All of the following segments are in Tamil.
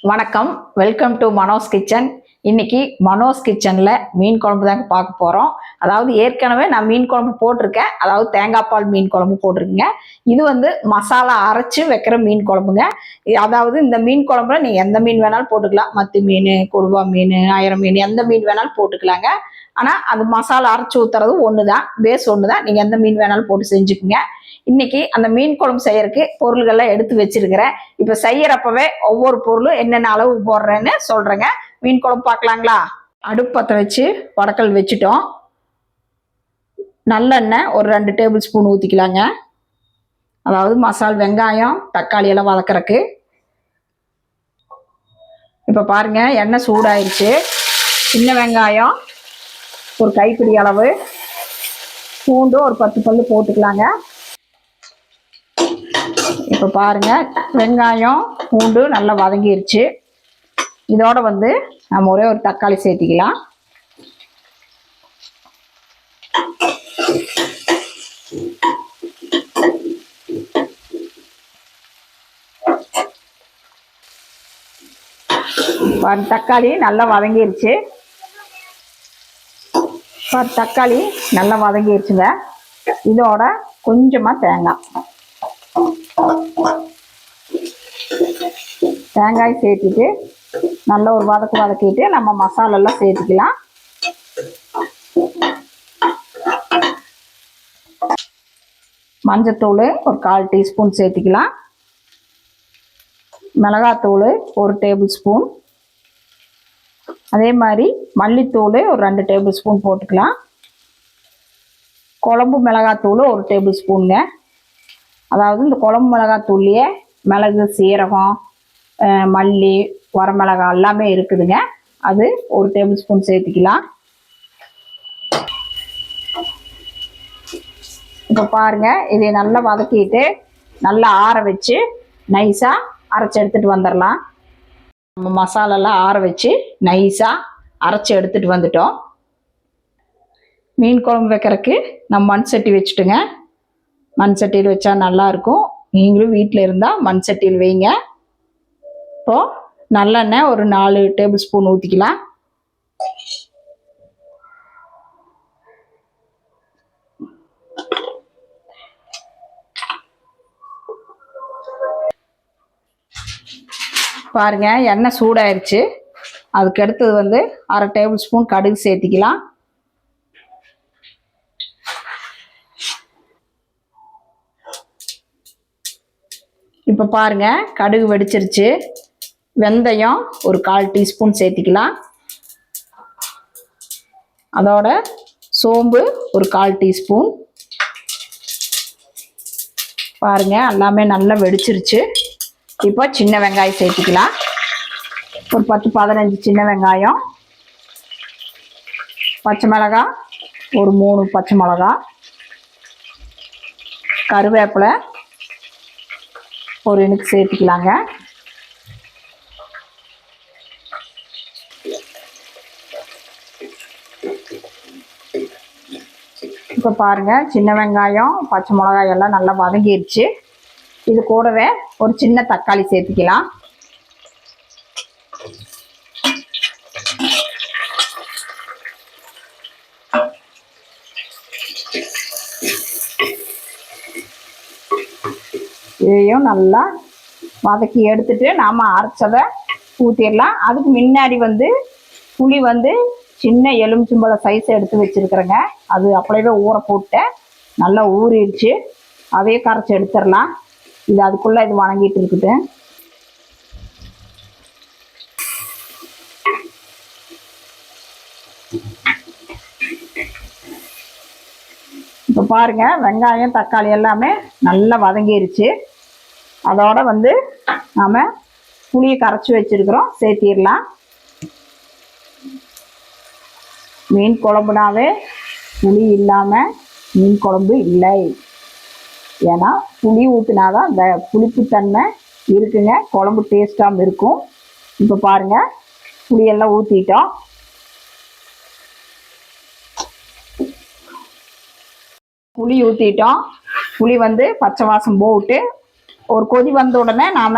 வணக்கம், வெல்கம் டு மனோஸ் கிச்சன். இன்னைக்கு மனோஸ் கிச்சனில் மீன் குழம்பு தாங்க பார்க்க போகிறோம். அதாவது ஏற்கனவே நான் மீன் குழம்பு போட்டிருக்கேன். அதாவது தேங்காய் பால் மீன் குழம்பு போட்டிருக்கேங்க. இது வந்து மசாலா அரைச்சி வைக்கிற மீன் குழம்புங்க. அதாவது இந்த மீன் குழம்புல நீங்கள் எந்த மீன் வேணாலும் போட்டுக்கலாம். மத்தி மீன், கொடுவா மீன், அயரை மீன், எந்த மீன் வேணாலும் போட்டுக்கலாங்க. ஆனால் அது மசாலா அரைச்சி ஊற்றுறது ஒன்று தான், பேஸ் ஒன்று தான். நீங்கள் எந்த மீன் வேணாலும் போட்டு செஞ்சுக்குங்க. இன்னைக்கு அந்த மீன் குழம்பு செய்யறதுக்கு பொருள்கள்லாம் எடுத்து வச்சிருக்கிறேன். இப்போ செய்யறப்பவே ஒவ்வொரு பொருளும் என்னென்ன அளவு போடுறேன்னு சொல்றேங்க. மீன் குழம்பு பார்க்கலாங்களா? அடுப்பத்தை வச்சு வடக்கல் வச்சுட்டோம். நல்லெண்ணெய் ஒரு 2 டேபிள் ஸ்பூன் ஊற்றிக்கலாங்க. அதாவது மசால், வெங்காயம், தக்காளி எல்லாம் வதக்கறக்கு. இப்போ பாருங்க, எண்ணெய் சூடாயிருச்சு. சின்ன வெங்காயம் ஒரு கைப்பிடி அளவு, பூண்டு ஒரு 10 பல்லு போட்டுக்கலாங்க. இப்போ பாருங்க, வெங்காயம் பூண்டு நல்லா வதங்கிருச்சு. இதோட வந்து நம்ம ஒரே ஒரு தக்காளி சேர்த்திக்கலாம். தக்காளி நல்லா வதங்கிருச்சு. தக்காளி நல்லா வதங்கிருச்சுங்க. இதோட கொஞ்சமா தேங்காய் சேர்த்துட்டு நல்லா ஒரு வதக்கிட்டு நம்ம மசாலெல்லாம் சேர்த்துக்கலாம். மஞ்சத்தூள் ஒரு 1/4 டீஸ்பூன் சேர்த்துக்கலாம். மிளகாத்தூள் ஒரு டேபிள் ஸ்பூன். அதே மாதிரி மல்லித்தூள் ஒரு 2 டேபிள் ஸ்பூன் போட்டுக்கலாம். குழம்பு மிளகாத்தூள் ஒரு டேபிள் ஸ்பூனுங்க. அதாவது இந்த குழம்பு மிளகாத்தூள்லையே மிளகு, சீரகம், மல்லி, வரமிளகாய் எல்லாமே இருக்குதுங்க. அது ஒரு டேபிள் ஸ்பூன் சேர்த்துக்கலாம். இப்போ பாருங்க, இதை நல்லா வதக்கிட்டு நல்லா ஆற வச்சு நைஸாக அரைச்சி எடுத்துகிட்டு வந்துடலாம். நம்ம மசாலாலாம் ஆற வச்சு நைஸாக அரைச்சி எடுத்துகிட்டு வந்துட்டோம். மீன் குழம்பு வைக்கிறதுக்கு நம்ம மண் சட்டி வச்சுட்டுங்க. மண் சட்டியில் வச்சா நல்லாயிருக்கும். நீங்களும் வீட்டில் இருந்தால் மண் சட்டியில் வைங்க. இப்போது நல்லெண்ணெய் ஒரு 4 டேபிள் ஸ்பூன் ஊற்றிக்கலாம். பாருங்க, எண்ணெய் சூடாயிருச்சு. அதுக்கு அடுத்தது வந்து 1/2 டேபிள் ஸ்பூன் கடுகு சேர்த்திக்கலாம். இப்போ பாருங்க, கடுகு வெடிச்சிருச்சு. வெந்தயம் ஒரு 1/4 டீஸ்பூன் சேர்த்திக்கலாம். அதோட சோம்பு ஒரு 1/4 டீஸ்பூன். பாருங்க, எல்லாமே நல்லா வெடிச்சிருச்சு. இப்போ சின்ன வெங்காயம் சேர்த்திக்கலாம். ஒரு 10-15 சின்ன வெங்காயம். பச்சை மிளகாய் ஒரு 3 பச்சை மிளகாய். கருவேப்பிலை ஒரு இனுக்கு சேர்த்துக்கலாங்க. இப்போ பாருங்க, சின்ன வெங்காயம், பச்சை மிளகாய் எல்லாம் நல்லா வதங்கிடுச்சு. இது கூடவே ஒரு சின்ன தக்காளி சேர்த்துக்கலாம். இதையும் நல்லா வதக்கி எடுத்துட்டு நாம அரைச்சதை ஊற்றிடலாம். அதுக்கு முன்னாடி வந்து புளி வந்து சின்ன எலுமிச்சம்பழ சைஸ் எடுத்து வச்சிருக்கிறேங்க. அது அப்படியே ஊற போட்டேன், நல்லா ஊறிடுச்சு. அதையே கரைச்சி எடுத்துடலாம். இது அதுக்குள்ள இது வணங்கிட்டு இருக்குது. இப்போ பாருங்க, வெங்காயம் தக்காளி எல்லாமே நல்லா வதங்கிருச்சு. அதோட வந்து நாம புளியை கரைச்சி வச்சிருக்கிறோம், சேர்த்திடலாம். மீன் குழம்புனாவே புளி இல்லாமல் மீன் குழம்பு இல்லை. ஏன்னா புளி ஊற்றினாதான் அந்த புளிப்புத்தன்மை இருக்குங்க, குழம்பு டேஸ்டாகவும் இருக்கும். இப்போ பாருங்க, புளியெல்லாம் ஊற்றிட்டோம். புளி வந்து பச்சை வாசம் போட்டு ஒரு கொதி வந்த உடனே நாம்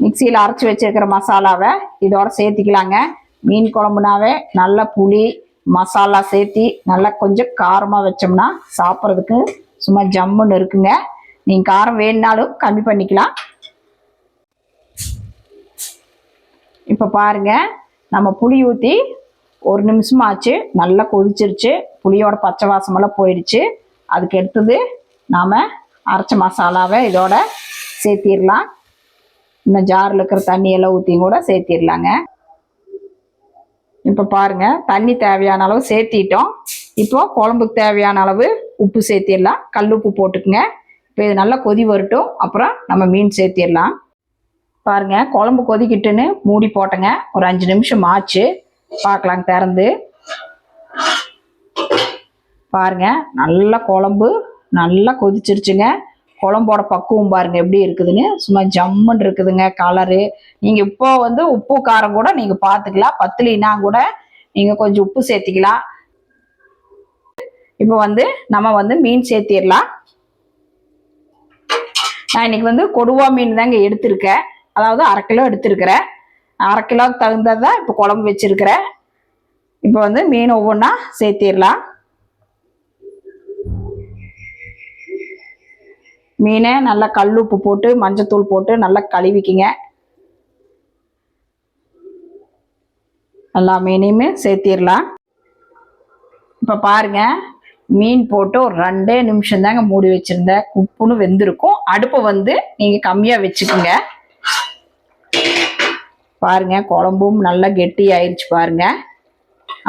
மிக்சியில் அரைச்சி வச்சிருக்கிற மசாலாவை இதோட சேர்த்திக்கலாங்க. மீன் குழம்புனாவே நல்ல புளி மசாலா சேர்த்தி நல்லா கொஞ்சம் காரமாக வச்சோம்னா சாப்பிட்றதுக்கு சும்மா ஜம்முன்னு இருக்குங்க. நீங்கள் காரம் வேணுனாலும் கம்மி பண்ணிக்கலாம். இப்போ பாருங்க, நம்ம புளி ஊற்றி 1 நிமிஷம் ஆச்சு, நல்லா கொதிச்சிருச்சு, புளியோட பச்சை வாசமெல்லாம் போயிடுச்சு. அதுக்கு எடுத்தது நாம் அரைச்ச மசாலாவை இதோட சேர்த்திடலாம். இன்னும் ஜாரில் இருக்கிற தண்ணியெல்லாம் ஊற்றியும் கூட சேர்த்திடலாங்க. இப்போ பாருங்கள், தண்ணி தேவையான அளவு சேர்த்திட்டோம். இப்போ குழம்புக்கு தேவையான அளவு உப்பு சேர்த்திடலாம். கல் உப்பு போட்டுக்குங்க. இப்போ இது நல்லா கொதி வரட்டும், அப்புறம் நம்ம மீன் சேர்த்திடலாம். பாருங்கள், குழம்பு கொதிக்கிட்டுன்னு மூடி போட்டேங்க. ஒரு 5 நிமிஷம் ஆச்சு, பார்க்கலாங்க திறந்து. பாருங்க, நல்லா குழம்பு நல்லா கொதிச்சிருச்சுங்க. குழம்போட பக்குவம் பாருங்க எப்படி இருக்குதுன்னு, சும்மா ஜம்முன்னு இருக்குதுங்க கலரு. நீங்க இப்போ வந்து உப்பு காரம் கூட நீங்க பார்த்துக்கலாம். பத்தலினா கூட நீங்க கொஞ்சம் உப்பு சேர்த்திக்கலாம். இப்போ வந்து நம்ம வந்து மீன் சேர்த்திடலாம். நான் இன்னைக்கு வந்து கொடுவா மீன் தாங்க எடுத்திருக்கேன். அதாவது 1/2 கிலோ எடுத்திருக்கிறேன். 1/2 கிலோவுக்கு தகுந்ததான் இப்போ குழம்பு வச்சிருக்கிறேன். இப்போ வந்து மீன் ஒவ்வொன்றா சேர்த்திடலாம். மீனை நல்லா கல் உப்பு போட்டு மஞ்சத்தூள் போட்டு நல்லா கழுவிக்கிங்க. எல்லா மீனையுமே சேர்த்திடலாம். இப்போ பாருங்க, மீன் போட்டு ஒரு 2 நிமிஷம் தாங்க மூடி வச்சிருந்தேன். உப்புன்னு வெந்திருக்கும். அடுப்பை வந்து நீங்கள் கம்மியாக வச்சுக்கோங்க. பாருங்க, குழம்பும் நல்லா கெட்டி ஆயிடுச்சு. பாருங்க,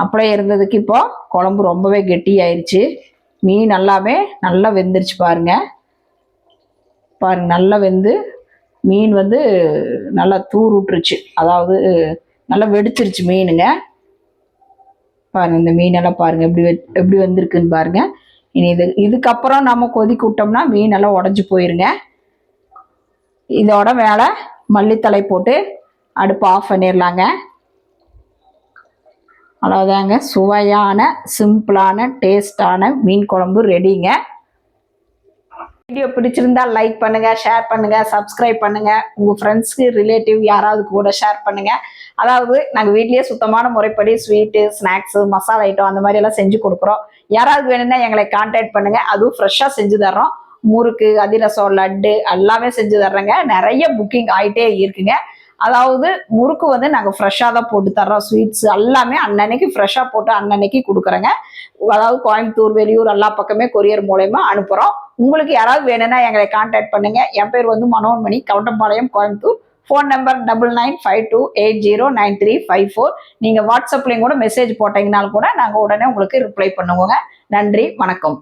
அப்படியே இருந்ததுக்கு இப்போ குழம்பு ரொம்பவே கெட்டி ஆயிடுச்சு. மீன் எல்லாமே நல்லா வெந்துருச்சு. பாருங்க பாருங்க, நல்லா வெந்து மீன் வந்து நல்லா தூர் விட்டுருச்சு. அதாவது நல்லா வெடிச்சிருச்சு மீனுங்க. பாருங்க, இந்த மீனெல்லாம் பாருங்க எப்படி வந்திருக்குன்னு பாருங்க. இனி இதுக்கப்புறம் நம்ம கொதிக்க விட்டோம்னா மீன் எல்லாம் உடஞ்சி போயிருங்க. இதோட மேலே மல்லித்தழை போட்டு அடுப்பு ஆஃப் பண்ணிடலாங்க. அவ்வளோதாங்க, சுவையான சிம்பிளான டேஸ்டான மீன் குழம்பு ரெடிங்க. வீடியோ பிடிச்சிருந்தா லைக் பண்ணுங்க, ஷேர் பண்ணுங்க, சப்ஸ்கிரைப் பண்ணுங்க. உங்க ஃப்ரெண்ட்ஸ்க்கு ரிலேட்டிவ் யாராவது கூட ஷேர் பண்ணுங்க. அதாவது நாங்கள் வீட்லயே சுத்தமான முறைப்படி ஸ்வீட்டு ஸ்நாக்ஸு மசாலா ஐட்டம் அந்த மாதிரி எல்லாம் செஞ்சு கொடுக்குறோம். யாராவது வேணும்னா எங்களை கான்டாக்ட் பண்ணுங்க. அதுவும் ஃப்ரெஷ்ஷாக செஞ்சு தர்றோம். முறுக்கு அதிரசம் லட்டு எல்லாமே செஞ்சு தர்றேங்க. நிறைய புக்கிங் ஆகிட்டே இருக்குங்க. அதாவது முறுக்கு வந்து நாங்கள் ஃப்ரெஷ்ஷாக தான் போட்டு தர்றோம். ஸ்வீட்ஸ் எல்லாமே அன்னன்னைக்கு ஃப்ரெஷ்ஷாக போட்டு அன்னன்னைக்கு கொடுக்குறோங்க. அதாவது கோயம்புத்தூர் வெளியூர் எல்லா பக்கமே கொரியர் மூலயமா அனுப்புகிறோம். உங்களுக்கு யாராவது வேணும்னா எங்களை கான்டாக்ட் பண்ணுங்க. என் பேர் வந்து மனோன்மணி, கவுண்டம்பாளையம், கோயம்புத்தூர். Phone number 9952809354. நீங்கள் வாட்ஸ்அப்லேயும் கூட மெசேஜ் போட்டீங்கனாலும் கூட நாங்கள் உடனே உங்களுக்கு ரிப்ளை பண்ணுவோங்க. நன்றி, வணக்கம்.